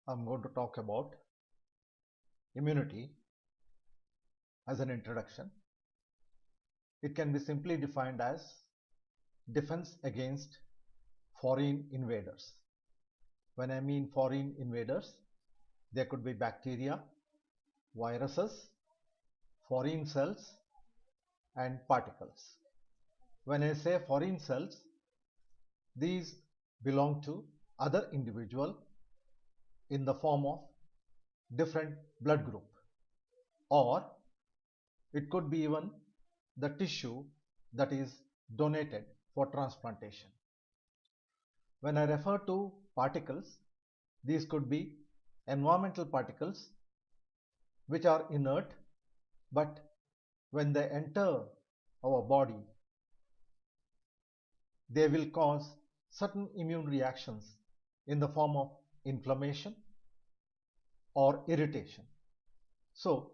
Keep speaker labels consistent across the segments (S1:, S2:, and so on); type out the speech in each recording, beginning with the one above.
S1: I'm going to talk about immunity as an introduction. It can be simply defined as defense against foreign invaders. When I mean foreign invaders, there could be bacteria, viruses, foreign cells, and particles. When I say foreign cells, these belong to other individual in the form of different blood group, or it could be even the tissue that is donated for transplantation. When I refer to particles, these could be environmental particles which are inert, but when they enter our body, they will cause certain immune reactions in the form of inflammation or irritation. So,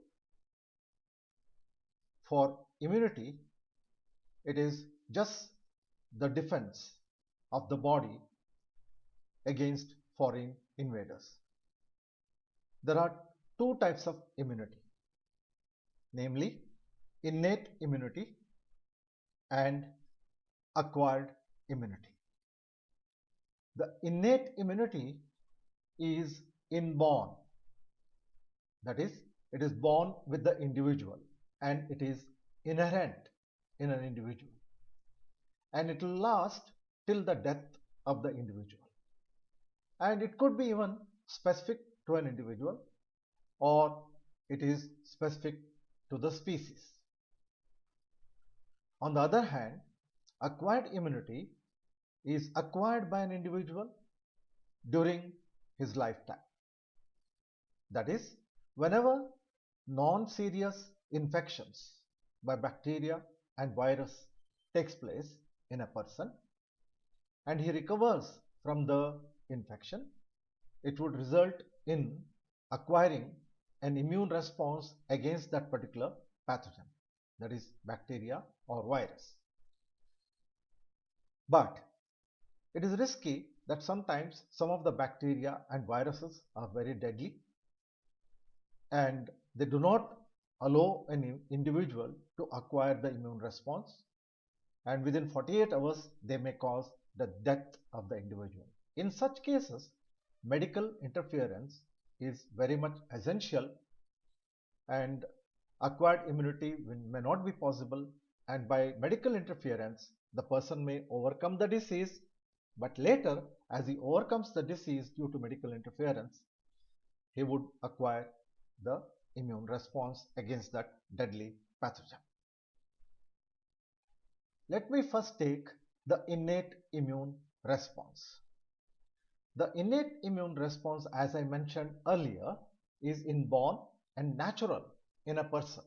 S1: for immunity, it is just the defense of the body against foreign invaders. There are two types of immunity, namely innate immunity and acquired immunity. The innate immunity is inborn, that is, it is born with the individual and it is inherent in an individual, and it will last till the death of the individual, and it could be even specific to an individual or it is specific to the species. On the other hand, acquired immunity is acquired by an individual during his lifetime. That is, whenever non-serious infections by bacteria and virus takes place in a person and he recovers from the infection, it would result in acquiring an immune response against that particular pathogen, that is bacteria or virus. But it is risky that sometimes some of the bacteria and viruses are very deadly and they do not allow an individual to acquire the immune response, and within 48 hours they may cause the death of the individual. In such cases, medical interference is very much essential and acquired immunity may not be possible, and by medical interference the person may overcome the disease, but later as he overcomes the disease due to medical interference, he would acquire the immune response against that deadly pathogen. Let me first take the innate immune response. The innate immune response, as I mentioned earlier, is inborn and natural in a person.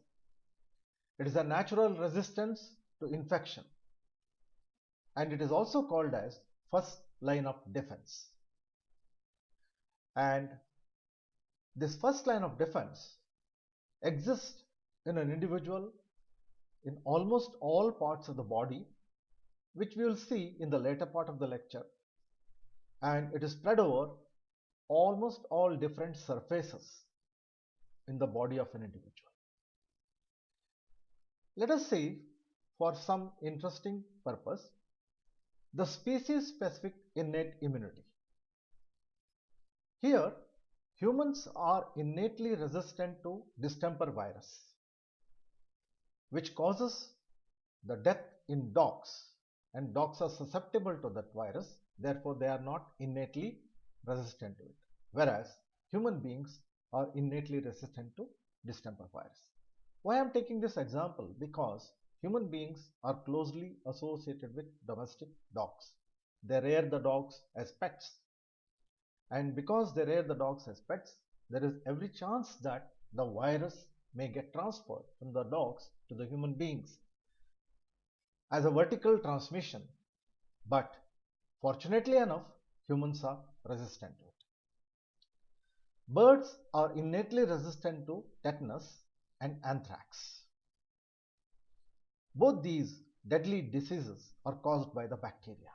S1: It is a natural resistance to infection, and it is also called as first line of defense. And this first line of defense exists in an individual in almost all parts of the body, which we will see in the later part of the lecture, and it is spread over almost all different surfaces in the body of an individual. Let us see, for some interesting purpose, the species specific innate immunity. Here, humans are innately resistant to distemper virus, which causes the death in dogs, and dogs are susceptible to that virus, therefore they are not innately resistant to it, whereas human beings are innately resistant to distemper virus. Why I am taking this example? Because human beings are closely associated with domestic dogs. They rear the dogs as pets, and because they rear the dogs as pets, there is every chance that the virus may get transferred from the dogs to the human beings as a vertical transmission, but fortunately enough, humans are resistant to it. Birds are innately resistant to tetanus and anthrax. Both these deadly diseases are caused by the bacteria,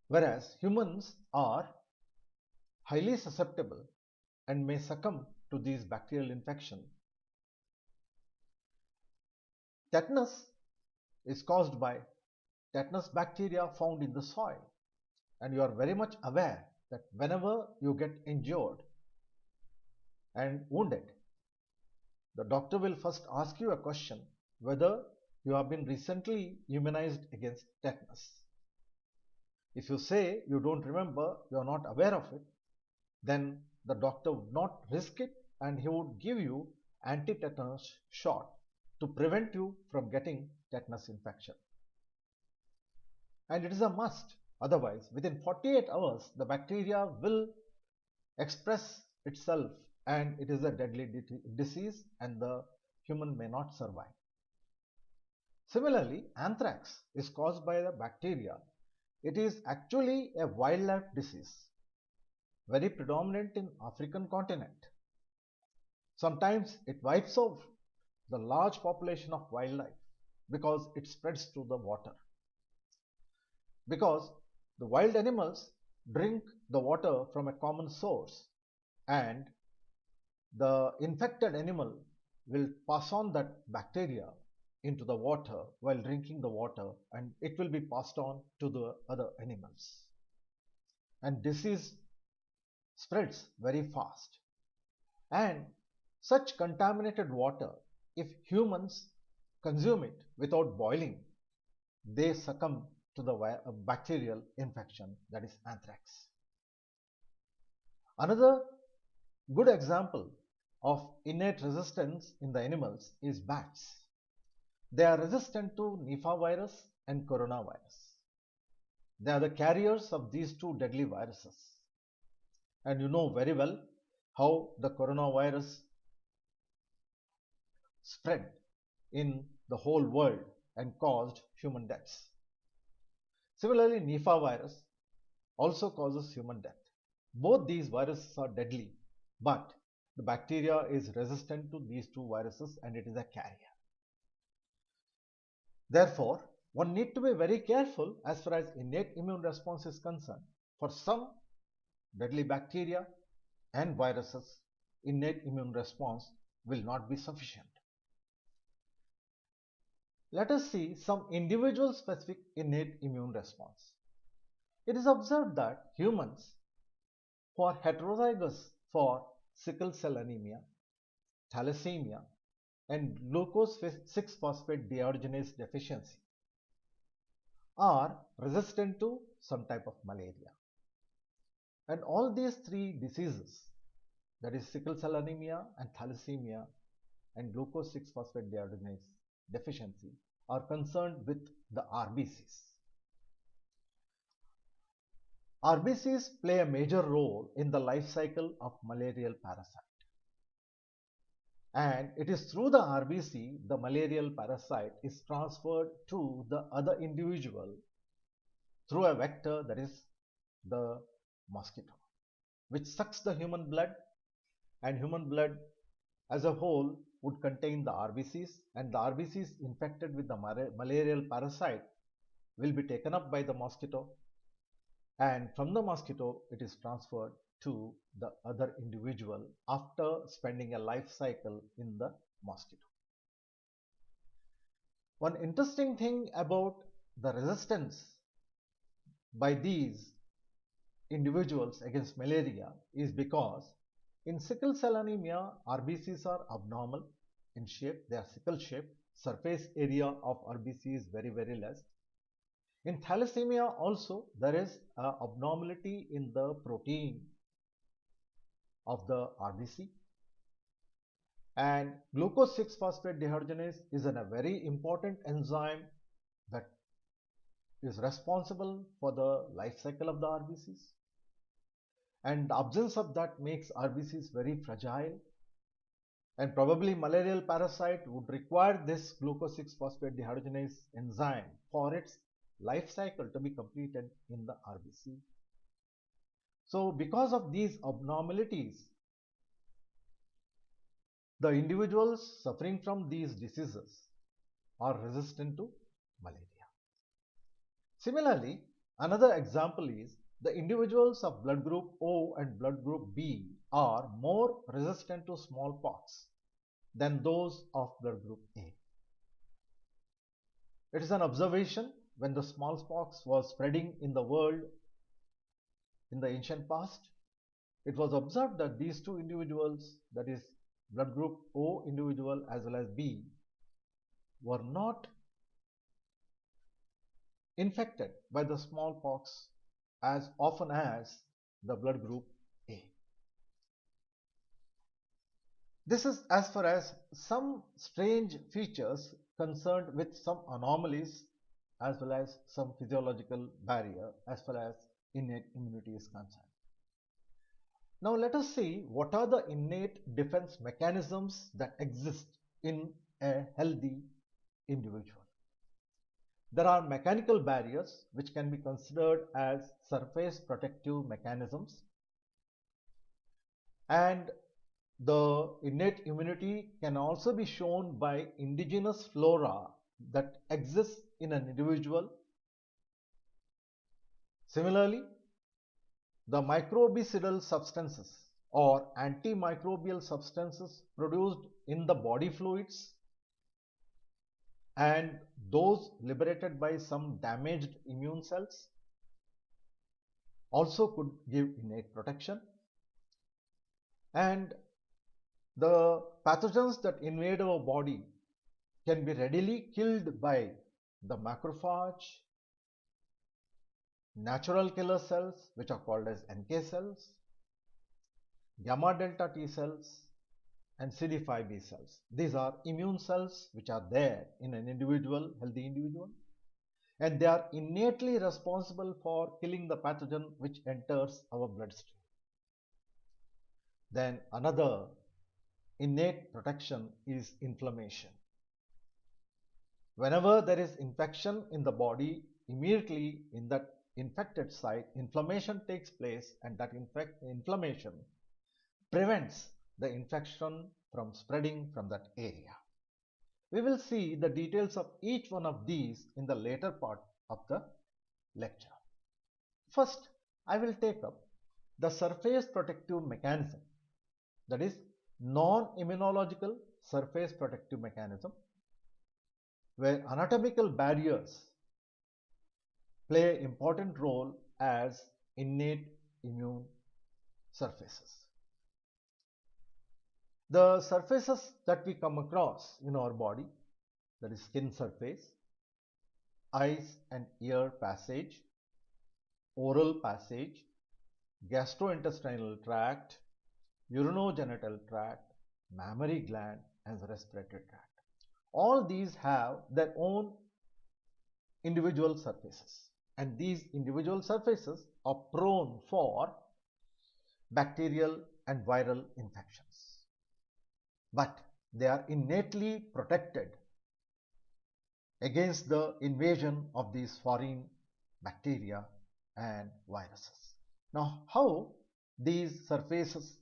S1: whereas humans are highly susceptible and may succumb to these bacterial infection. Tetanus is caused by tetanus bacteria found in the soil, and you are very much aware that whenever you get injured and wounded, the doctor will first ask you a question whether you have been recently immunized against tetanus. If you say you don't remember, you are not aware of it, then the doctor would not risk it and he would give you anti-tetanus shot to prevent you from getting tetanus infection. And it is a must. Otherwise, within 48 hours, the bacteria will express itself and it is a deadly disease and the human may not survive. Similarly, anthrax is caused by the bacteria. It is actually a wildlife disease, very predominant in African continent. Sometimes it wipes out the large population of wildlife because it spreads through the water. Because the wild animals drink the water from a common source and the infected animal will pass on that bacteria into the water while drinking the water and it will be passed on to the other animals. And disease spreads very fast. And such contaminated water, if humans consume it without boiling, they succumb to the bacterial infection, that is anthrax. Another good example of innate resistance in the animals is bats. They are resistant to Nipah virus and coronavirus. They are the carriers of these two deadly viruses. And you know very well how the coronavirus spread in the whole world and caused human deaths. Similarly, Nipah virus also causes human death. Both these viruses are deadly, but the bacteria is resistant to these two viruses and it is a carrier. Therefore, one needs to be very careful as far as innate immune response is concerned. For some deadly bacteria and viruses, innate immune response will not be sufficient. Let us see some individual specific innate immune response. It is observed that humans who are heterozygous for sickle cell anemia, thalassemia, and glucose 6-phosphate dehydrogenase deficiency are resistant to some type of malaria. And all these three diseases, that is sickle cell anemia and thalassemia and glucose 6-phosphate dehydrogenase deficiency, are concerned with the RBCs. RBCs play a major role in the life cycle of malarial parasite. And it is through the RBC the malarial parasite is transferred to the other individual through a vector, that is the mosquito, which sucks the human blood, and human blood as a whole would contain the RBCs, and the RBCs infected with the malarial parasite will be taken up by the mosquito, and from the mosquito it is transferred to the other individual after spending a life cycle in the mosquito. One interesting thing about the resistance by these individuals against malaria is because in sickle cell anemia, RBCs are abnormal in shape, they are sickle shaped, surface area of RBC is very less. In thalassemia also there is an abnormality in the protein of the RBC, and glucose 6-phosphate dehydrogenase is a very important enzyme that is responsible for the life cycle of the RBCs, and the absence of that makes RBCs very fragile, and probably malarial parasite would require this glucose 6-phosphate dehydrogenase enzyme for its life cycle to be completed in the RBC. So because of these abnormalities, the individuals suffering from these diseases are resistant to malaria. Similarly, another example is the individuals of blood group O and blood group B are more resistant to smallpox than those of blood group A. It is an observation when the smallpox was spreading in the world in the ancient past. It was observed that these two individuals, that is blood group O individual as well as B, were not infected by the smallpox as often as the blood group A. This is as far as some strange features concerned with some anomalies as well as some physiological barrier as far as innate immunity is concerned. Now let us see what are the innate defense mechanisms that exist in a healthy individual. There are mechanical barriers which can be considered as surface protective mechanisms, and the innate immunity can also be shown by indigenous flora that exists in an individual. Similarly, the microbicidal substances or antimicrobial substances produced in the body fluids and those liberated by some damaged immune cells also could give innate protection. And the pathogens that invade our body can be readily killed by the macrophage, natural killer cells which are called as NK cells, gamma delta T cells, and CD5B cells. These are immune cells which are there in an individual, healthy individual, and they are innately responsible for killing the pathogen which enters our bloodstream. Then another innate protection is inflammation. Whenever there is infection in the body, immediately in that infected site, inflammation takes place, and that inflammation prevents the infection from spreading from that area. We will see the details of each one of these in the later part of the lecture. First, I will take up the surface protective mechanism, that is non-immunological surface protective mechanism, where anatomical barriers play an important role as innate immune surfaces. The surfaces that we come across in our body, that is skin surface, eyes and ear passage, oral passage, gastrointestinal tract, urinogenital tract, mammary gland, and respiratory tract. All these have their own individual surfaces, and these individual surfaces are prone for bacterial and viral infections, but they are innately protected against the invasion of these foreign bacteria and viruses. Now, how these surfaces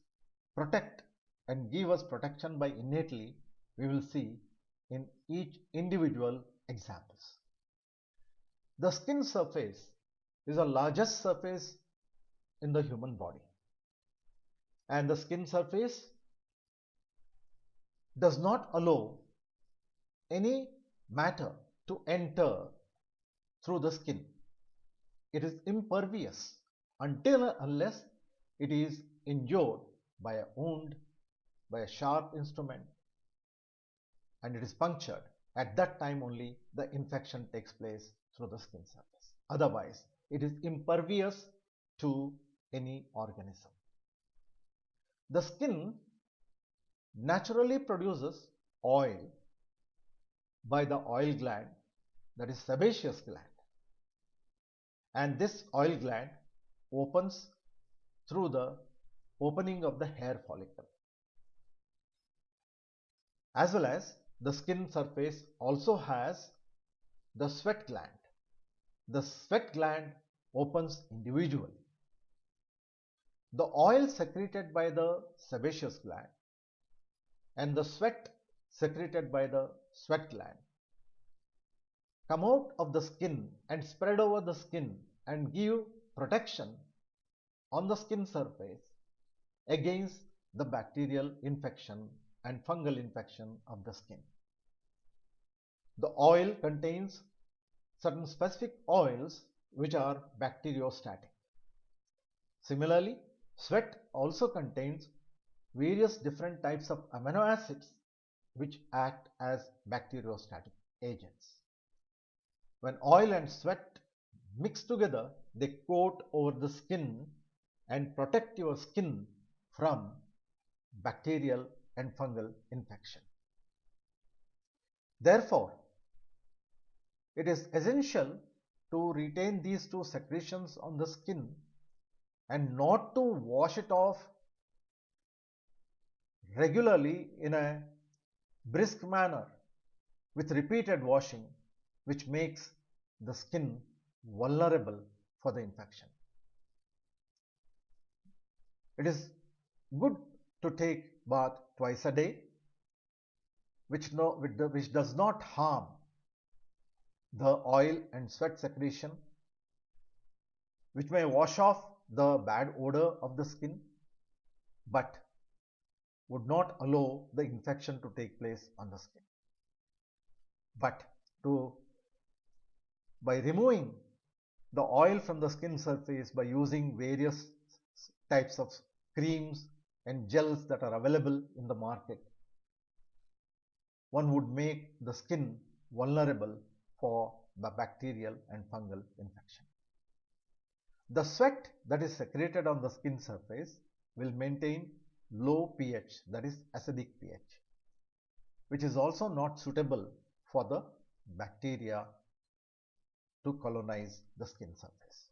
S1: protect and give us protection by innately, we will see in each individual examples. The skin surface is the largest surface in the human body, and the skin surface does not allow any matter to enter through the skin. It is impervious until unless it is injured by a wound, by a sharp instrument, and it is punctured. At that time only the infection takes place through the skin surface. Otherwise, it is impervious to any organism. The skin naturally produces oil by the oil gland, that is sebaceous gland, and this oil gland opens through the opening of the hair follicle. As well as the skin surface also has the sweat gland. The sweat gland opens individually. The oil secreted by the sebaceous gland and the sweat secreted by the sweat gland come out of the skin and spread over the skin and give protection on the skin surface against the bacterial infection and fungal infection of the skin. The oil contains certain specific oils which are bacteriostatic. Similarly, sweat also contains various different types of amino acids which act as bacteriostatic agents. When oil and sweat mix together, they coat over the skin and protect your skin from bacterial and fungal infection. Therefore, it is essential to retain these two secretions on the skin and not to wash it off regularly in a brisk manner with repeated washing, which makes the skin vulnerable for the infection. It is good to take bath twice a day, which does not harm the oil and sweat secretion, which may wash off the bad odor of the skin, but would not allow the infection to take place on the skin. But by removing the oil from the skin surface by using various types of creams and gels that are available in the market, one would make the skin vulnerable for the bacterial and fungal infection. The sweat that is secreted on the skin surface will maintain low pH, that is acidic pH, which is also not suitable for the bacteria to colonize the skin surface.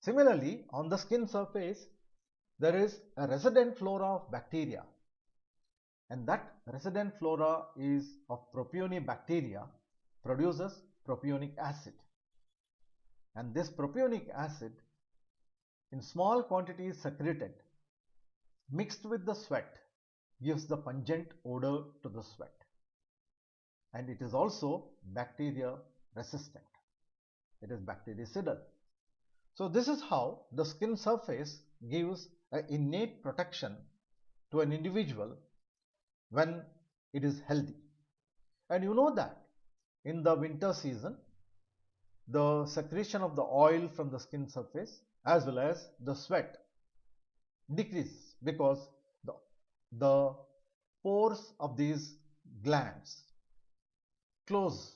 S1: Similarly, on the skin surface, there is a resident flora of bacteria, and that resident flora is of propionibacteria, produces propionic acid. And this propionic acid, in small quantities secreted, mixed with the sweat, gives the pungent odor to the sweat. And it is also bacteria resistant. It is bactericidal. So this is how the skin surface gives an innate protection to an individual when it is healthy. And you know that in the winter season, the secretion of the oil from the skin surface as well as the sweat decreases because the pores of these glands close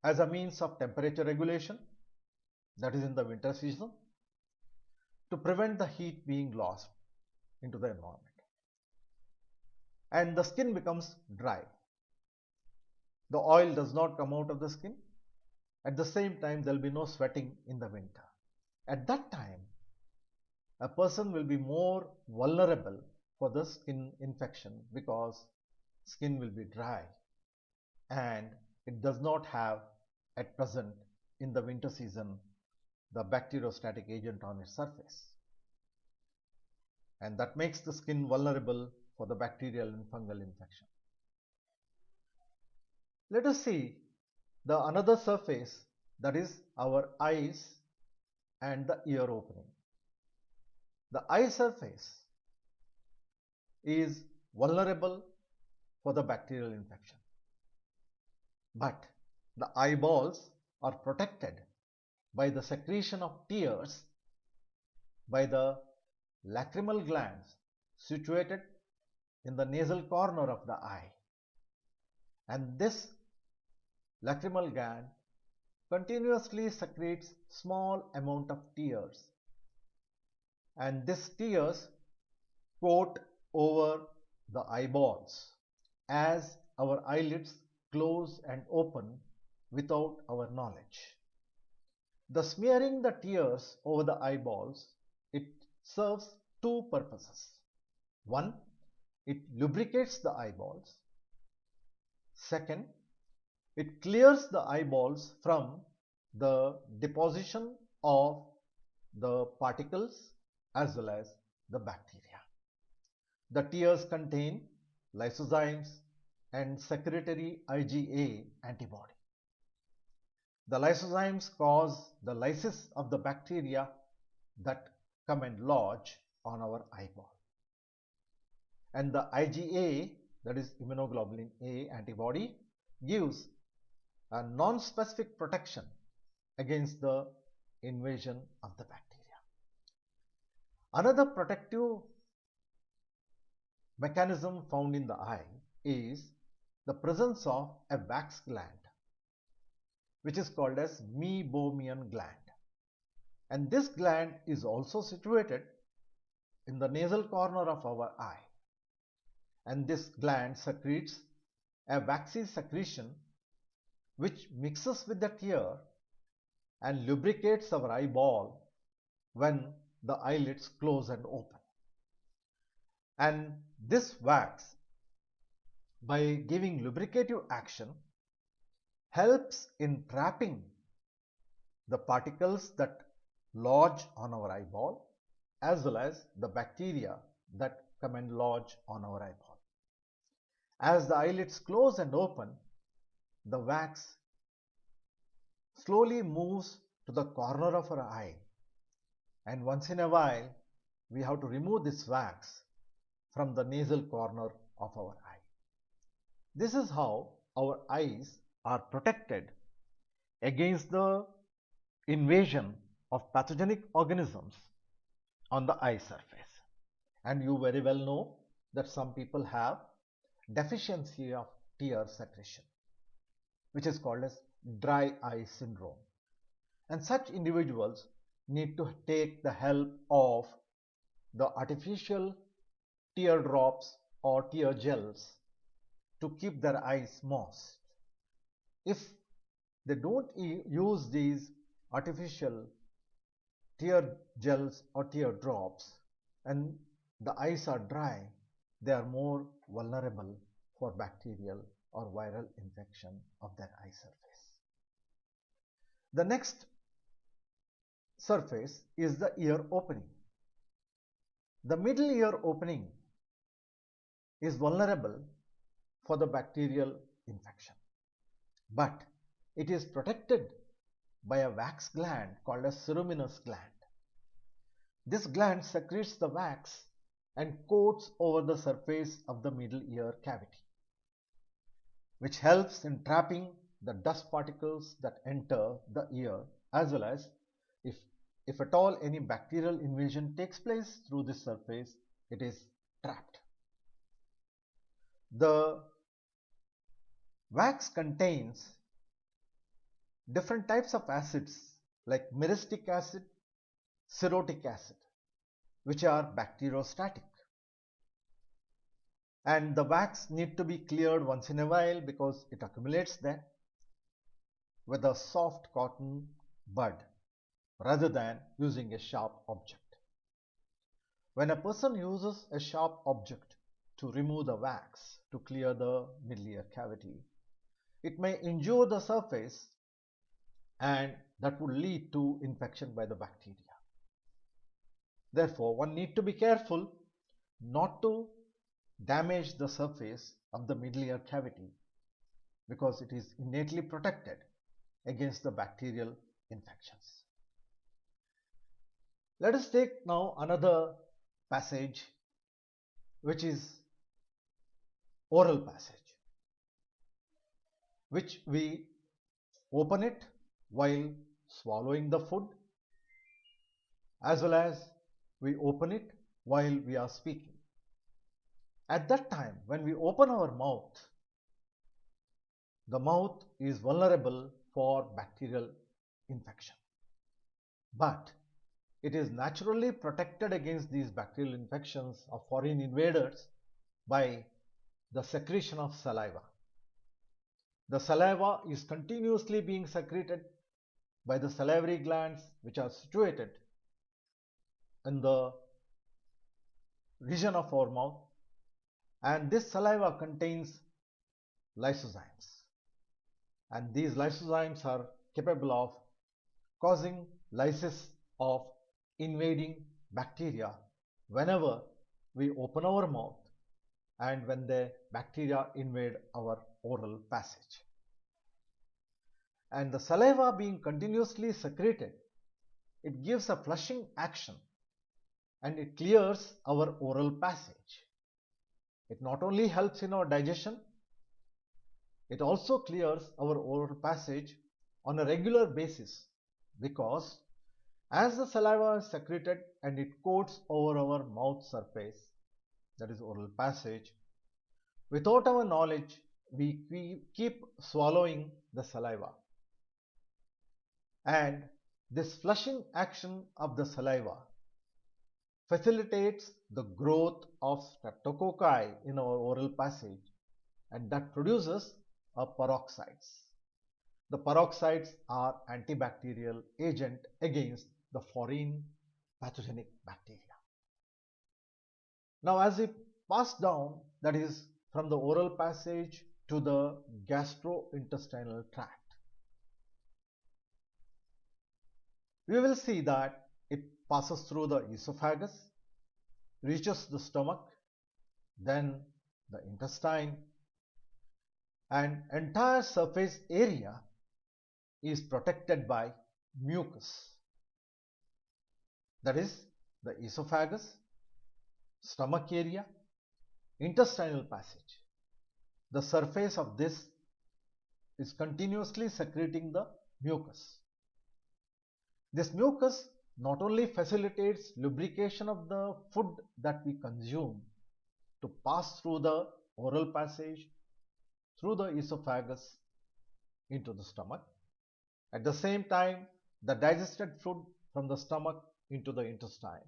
S1: as a means of temperature regulation, that is in the winter season, to prevent the heat being lost into the environment. And the skin becomes dry. The oil does not come out of the skin. At the same time, there will be no sweating in the winter. At that time, a person will be more vulnerable for the skin infection because skin will be dry and it does not have at present in the winter season the bacteriostatic agent on its surface, and that makes the skin vulnerable for the bacterial and fungal infection. Let us see the another surface, that is our eyes and the ear opening. The eye surface is vulnerable for the bacterial infection, but the eyeballs are protected by the secretion of tears by the lacrimal glands situated in the nasal corner of the eye, and this lacrimal gland continuously secretes small amount of tears, and these tears coat over the eyeballs as our eyelids close and open without our knowledge. The smearing the tears over the eyeballs, it serves two purposes. One, it lubricates the eyeballs. Second, it clears the eyeballs from the deposition of the particles as well as the bacteria. The tears contain lysozymes and secretory IgA antibody. The lysozymes cause the lysis of the bacteria that come and lodge on our eyeball. And the IgA, that is immunoglobulin A antibody, gives a non-specific protection against the invasion of the bacteria. Another protective mechanism found in the eye is the presence of a wax gland, which is called as meibomian gland. And this gland is also situated in the nasal corner of our eye. And this gland secretes a waxy secretion which mixes with the tear and lubricates our eyeball when the eyelids close and open. And this wax, by giving lubricative action, helps in trapping the particles that lodge on our eyeball as well as the bacteria that come and lodge on our eyeball. As the eyelids close and open, the wax slowly moves to the corner of our eye, and once in a while we have to remove this wax from the nasal corner of our eye. This is how our eyes are protected against the invasion of pathogenic organisms on the eye surface. And you very well know that some people have deficiency of tear secretion, which is called as dry eye syndrome. And such individuals need to take the help of the artificial tear drops or tear gels to keep their eyes moist. If they don't use these artificial tear gels or tear drops and the eyes are dry, they are more vulnerable for bacterial or viral infection of their eye surface. The next surface is the ear opening. The middle ear opening is vulnerable for the bacterial infection, but it is protected by a wax gland called a ceruminous gland. This gland secretes the wax and coats over the surface of the middle ear cavity, which helps in trapping the dust particles that enter the ear, as well as if at all any bacterial invasion takes place through this surface, it is trapped. The wax contains different types of acids like myristic acid, cerotic acid, which are bacteriostatic. And the wax need to be cleared once in a while because it accumulates there with a soft cotton bud rather than using a sharp object. When a person uses a sharp object to remove the wax to clear the middle ear cavity, it may injure the surface and that would lead to infection by the bacteria. Therefore, one needs to be careful not to damage the surface of the middle ear cavity because it is innately protected against the bacterial infections. Let us take now another passage, which is oral passage, which we open it while swallowing the food, as well as we open it while we are speaking. At that time, when we open our mouth, the mouth is vulnerable for bacterial infection. But it is naturally protected against these bacterial infections of foreign invaders by the secretion of saliva. The saliva is continuously being secreted by the salivary glands which are situated in the region of our mouth, and this saliva contains lysozymes, and these lysozymes are capable of causing lysis of invading bacteria whenever we open our mouth and when the bacteria invade our oral passage. And the saliva being continuously secreted, it gives a flushing action and it clears our oral passage. It not only helps in our digestion, it also clears our oral passage on a regular basis because as the saliva is secreted and it coats over our mouth surface, that is oral passage, without our knowledge, we keep swallowing the saliva. And this flushing action of the saliva facilitates the growth of streptococci in our oral passage and that produces a peroxides. The peroxides are antibacterial agent against the foreign pathogenic bacteria. Now as we pass down, that is from the oral passage to the gastrointestinal tract, we will see that it passes through the esophagus, reaches the stomach, then the intestine, and entire surface area is protected by mucus. That is the esophagus, stomach area, intestinal passage. The surface of this is continuously secreting the mucus. This mucus not only facilitates lubrication of the food that we consume to pass through the oral passage, through the esophagus into the stomach. At the same time, the digested food from the stomach into the intestine.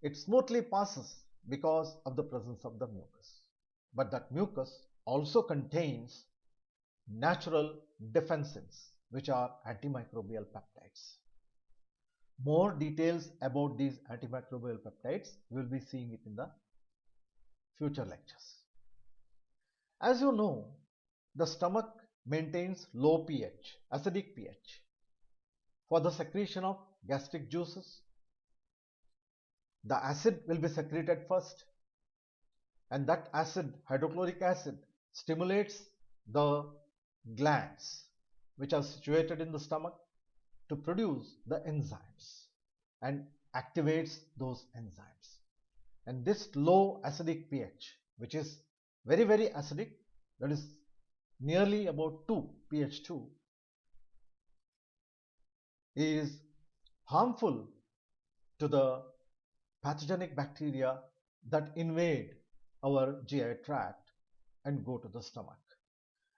S1: It smoothly passes because of the presence of the mucus. But that mucus also contains natural defensins, which are antimicrobial peptides. More details about these antimicrobial peptides, we will be seeing it in the future lectures. As you know, the stomach maintains low pH, acidic pH, for the secretion of gastric juices. The acid will be secreted first, and that acid, hydrochloric acid, stimulates the glands which are situated in the stomach to produce the enzymes and activates those enzymes. And this low acidic pH, which is very acidic, that is nearly about 2 pH 2, is harmful to the pathogenic bacteria that invade our GI tract and go to the stomach,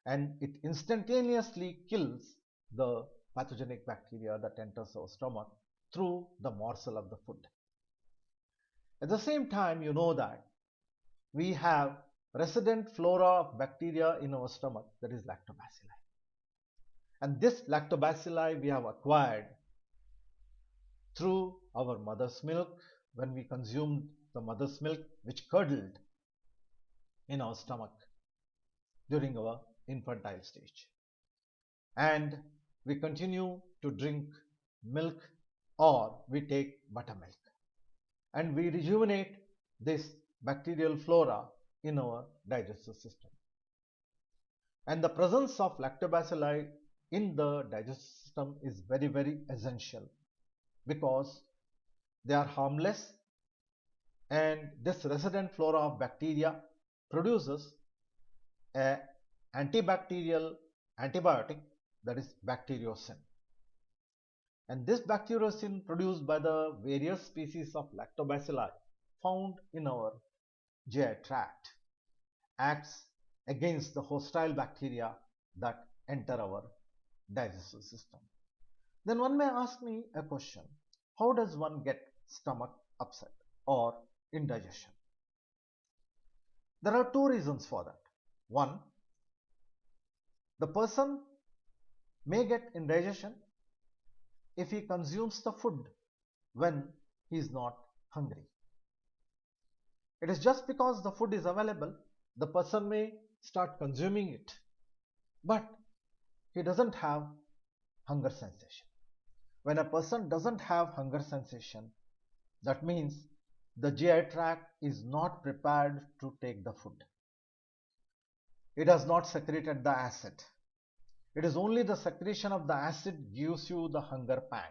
S1: and it instantaneously kills the pathogenic bacteria that enters our stomach through the morsel of the food. At the same time, you know that we have resident flora of bacteria in our stomach, that is lactobacilli. And this lactobacilli we have acquired through our mother's milk when we consumed the mother's milk which curdled in our stomach during our infantile stage. And we continue to drink milk or we take buttermilk. And we rejuvenate this bacterial flora in our digestive system. And the presence of lactobacilli in the digestive system is very essential because they are harmless, and this resident flora of bacteria produces an antibacterial antibiotic, that is bacteriocin. And this bacteriocin produced by the various species of lactobacilli found in our GI tract acts against the hostile bacteria that enter our digestive system. Then one may ask me a question: how does one get stomach upset or indigestion? There are two reasons for that. One, the person may get indigestion if he consumes the food when he is not hungry. It is just because the food is available, the person may start consuming it, but he doesn't have hunger sensation. When a person doesn't have hunger sensation, that means the GI tract is not prepared to take the food. It has not secreted the acid. It is only the secretion of the acid gives you the hunger pang.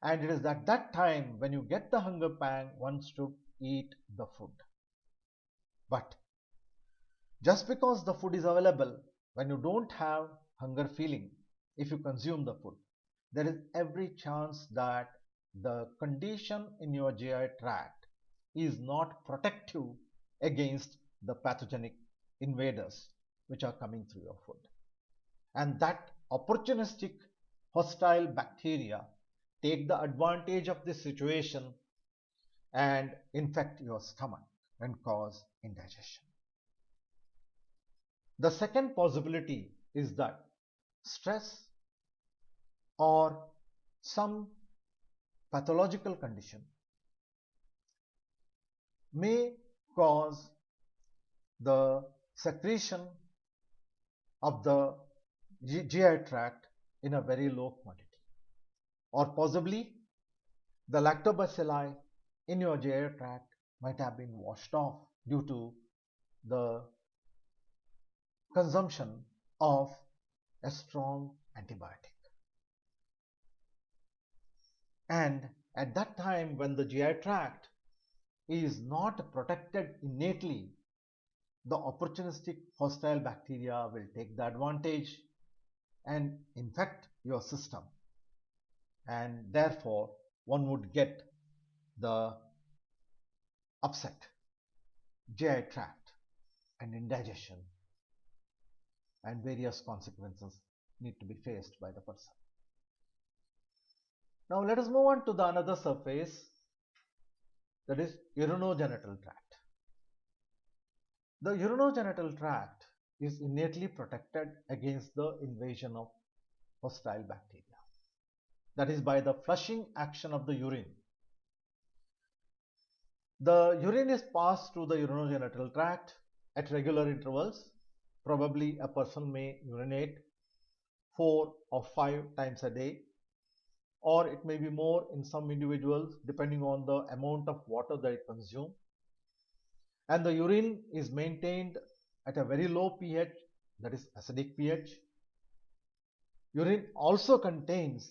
S1: And it is at that time when you get the hunger pang, one should eat the food. But just because the food is available, when you don't have hunger feeling, if you consume the food, there is every chance that the condition in your GI tract is not protective against the pathogenic invaders which are coming through your food. And that opportunistic hostile bacteria take the advantage of this situation and infect your stomach and cause indigestion. The second possibility is that stress or some pathological condition may cause the secretion of the GI tract in a very low quantity, or possibly the lactobacilli in your GI tract might have been washed off due to the consumption of a strong antibiotic. And at that time, when the GI tract is not protected innately, the opportunistic hostile bacteria will take the advantage and infect your system, and therefore one would get the upset GI tract and indigestion, and various consequences need to be faced by the person. Now let us move on to the another surface, that is urinogenital tract. The urinogenital tract is innately protected against the invasion of hostile bacteria. That is by the flushing action of the urine. The urine is passed through the urinogenital tract at regular intervals. Probably a person may urinate 4 or 5 times a day, or it may be more in some individuals depending on the amount of water they consume. And the urine is maintained at a very low pH, that is acidic pH. Urine also contains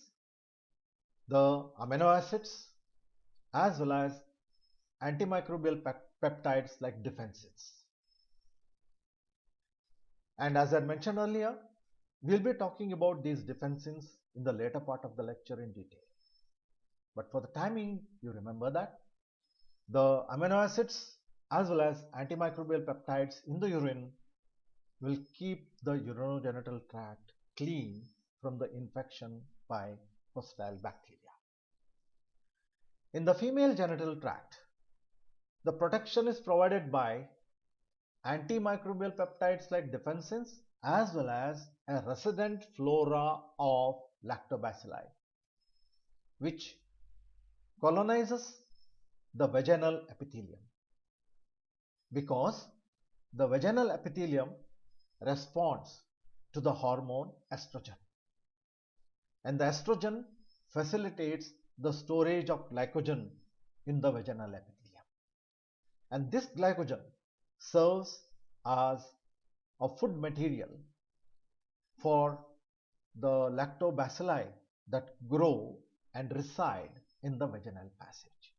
S1: the amino acids as well as antimicrobial peptides like defenses. And as I mentioned earlier, we'll be talking about these defensins in the later part of the lecture in detail. But for the timing, you remember that the amino acids as well as antimicrobial peptides in the urine will keep the urinogenital tract clean from the infection by hostile bacteria. In the female genital tract, the protection is provided by antimicrobial peptides like defensins as well as a resident flora of lactobacilli, which colonizes the vaginal epithelium, because the vaginal epithelium responds to the hormone estrogen, and the estrogen facilitates the storage of glycogen in the vaginal epithelium, and this glycogen serves as a food material for the lactobacilli that grow and reside in the vaginal passage.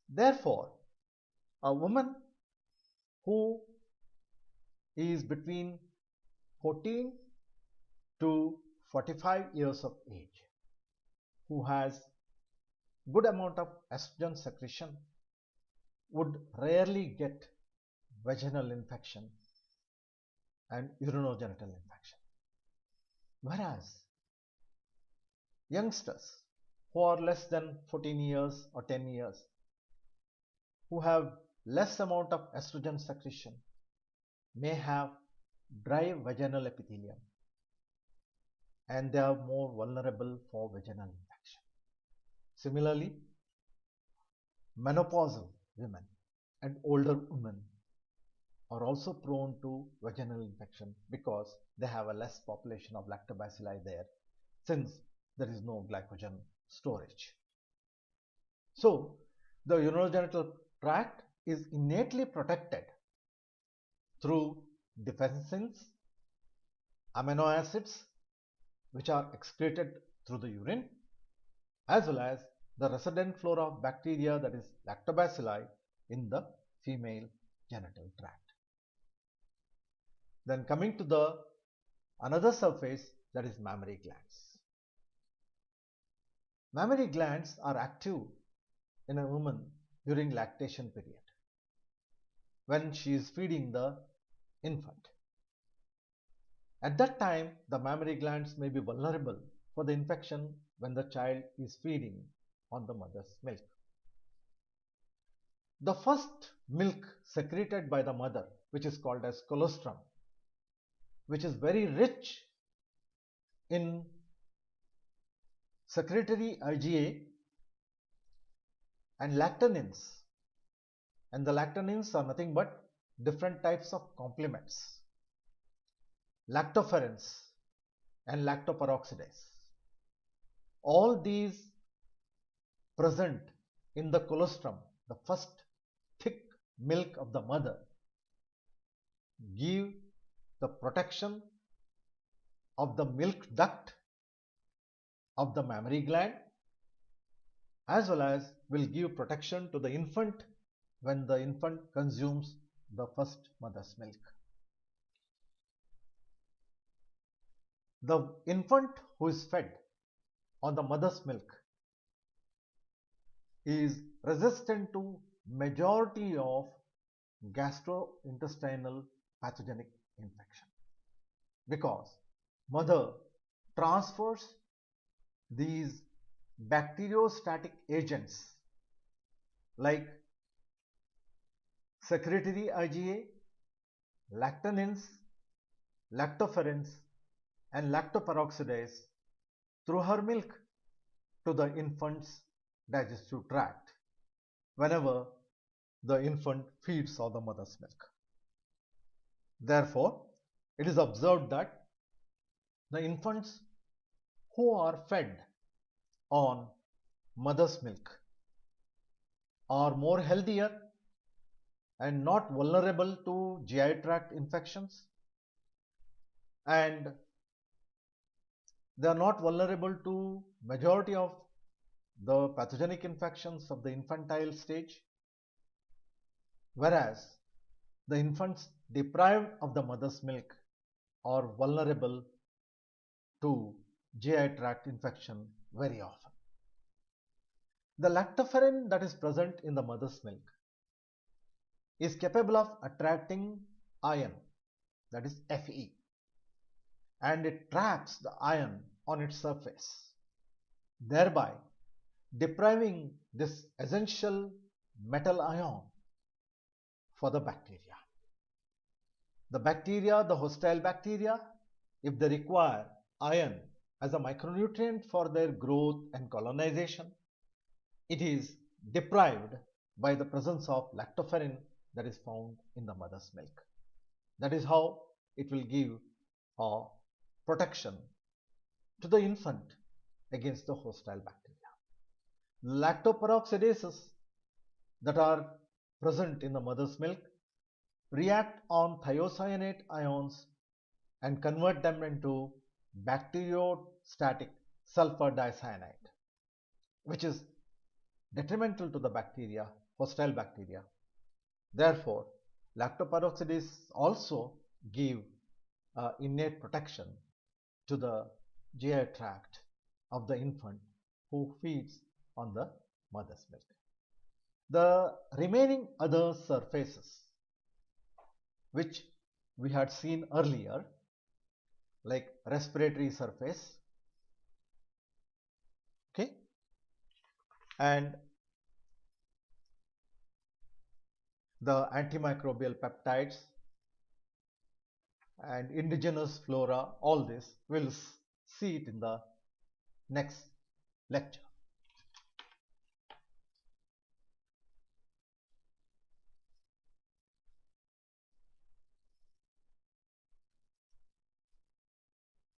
S1: Therefore, a woman who is between 14 to 45 years of age, who has good amount of estrogen secretion, would rarely get vaginal infection and urinogenital infection. Whereas youngsters who are less than 14 years or 10 years, who have less amount of estrogen secretion, may have dry vaginal epithelium, and they are more vulnerable for vaginal infection. Similarly, menopausal women and older women are also prone to vaginal infection because they have a less population of lactobacilli there, since there is no glycogen storage. So the urinogenital tract is innately protected through defensins amino acids which are excreted through the urine, as well as the resident flora of bacteria, that is lactobacilli, in the female genital tract. Then coming to the another surface, that is mammary glands. Mammary glands are active in a woman during lactation period when she is feeding the infant. At that time, the mammary glands may be vulnerable for the infection when the child is feeding on the mother's milk. The first milk secreted by the mother, which is called as colostrum, which is very rich in secretory IgA and lactanins, and the lactanins are nothing but different types of complements, lactoferrins and lactoperoxidase. All these present in the colostrum, the first thick milk of the mother, give the protection of the milk duct of the mammary gland, as well as will give protection to the infant when the infant consumes the first mother's milk. The infant who is fed on the mother's milk is resistant to majority of gastrointestinal pathogenic infection, because mother transfers these bacteriostatic agents like secretory IgA, lactanins, lactoferrins and lactoperoxidase through her milk to the infant's digestive tract whenever the infant feeds on the mother's milk. Therefore, it is observed that the infants who are fed on mother's milk are more healthier and not vulnerable to GI tract infections, and they are not vulnerable to majority of the pathogenic infections of the infantile stage, whereas the infants deprived of the mother's milk are vulnerable to GI tract infection very often. The lactoferrin that is present in the mother's milk is capable of attracting iron, that is Fe, and it traps the iron on its surface, thereby depriving this essential metal ion for the bacteria. The bacteria, the hostile bacteria, if they require iron as a micronutrient for their growth and colonization, it is deprived by the presence of lactoferrin that is found in the mother's milk. That is how it will give a protection to the infant against the hostile bacteria. Lactoperoxidases that are present in the mother's milk react on thiocyanate ions and convert them into bacteriostatic sulfur dicyanide, which is detrimental to the bacteria, hostile bacteria. Therefore, lactoperoxidase also give innate protection to the GI tract of the infant who feeds on the mother's milk. The remaining other surfaces which we had seen earlier, like respiratory surface, okay, and the antimicrobial peptides and indigenous flora, all this we'll see it in the next lecture.